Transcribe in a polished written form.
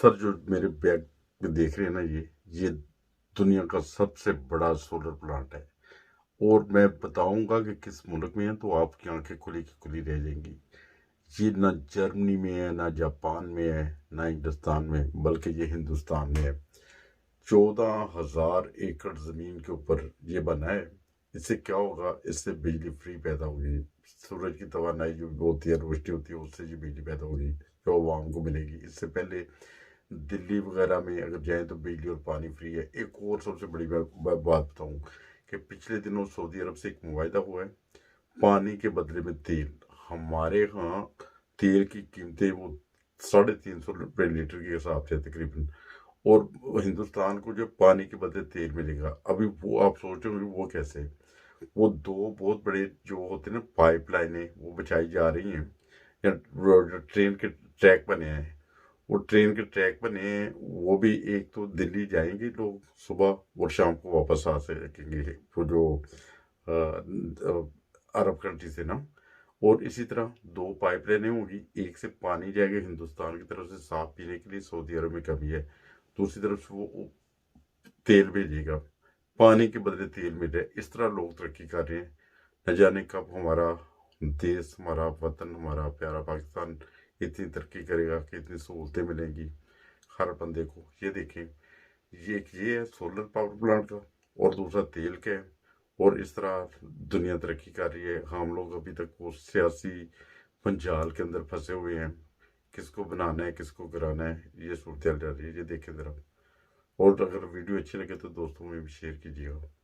Sir जो मेरे bag में देख रहे हैं ना, ये दुनिया का सबसे बड़ा सोलर प्लांट है। और मैं बताऊंगा कि किस मुल्क में है तो आपकी आंखें खुली की खुली रह जाएंगी। ये ना जर्मनी में है, ना जापान में है, ना हिंदुस्तान में, बल्कि ये हिंदुस्तान में है। 14,000 एकड़ जमीन के ऊपर ये बना है। इससे क्या होगा? इससे बिजली फ्री पैदा होगी। सूरज की तवानाई जो होती है, रोशनी होती है, उससे ये बिजली पैदा होगी जो आवाम को मिलेगी। इससे पहले दिल्ली वगैरह में अगर जाएं तो बिजली और पानी फ्री है। एक और सबसे बड़ी बात बताऊं कि पिछले दिनों सऊदी अरब से एक मुआहदा हुआ है, पानी के बदले में तेल। हमारे यहाँ तेल की कीमतें वो 350 रुपये लीटर के हिसाब से तकरीबन, और हिंदुस्तान को जो पानी के बदले तेल मिलेगा। अभी वो आप सोच रहे होंगे वो कैसे? वो दो बहुत बड़े जो होते हैं ना पाइप लाइनें, वो बिछाई जा रही हैं, या जो ट्रेन के ट्रैक बने हैं, वो ट्रेन के ट्रैक बने हैं, वो भी एक तो दिल्ली जाएंगे लोग सुबह और शाम को वापस आ सकेंगे, वो जो अरब कंट्री से ना। और इसी तरह दो पाइपलाइनें होगी, एक से पानी जाएगा हिंदुस्तान की तरफ से साफ पीने के लिए, सऊदी अरब में कमी है, दूसरी तरफ से वो तेल भेजेगा, पानी के बदले तेल मिल रहा है। इस तरह लोग तरक्की कर रहे हैं। न जाने कब हमारा देश, हमारा वतन, हमारा प्यारा पाकिस्तान इतनी तरक्की करेगा कि इतनी सहूलतें मिलेंगी हर बंदे को। ये देखें, ये है सोलर पावर प्लांट का, और दूसरा तेल का है। और इस तरह दुनिया तरक्की कर रही है। हम लोग अभी तक वो सियासी पंजाल के अंदर फंसे हुए हैं, किसको बनाना है किसको गिराना है, ये सूरत चल रही है। ये देखें ज़रा। और अगर वीडियो अच्छी लगे तो दोस्तों में भी शेयर कीजिएगा।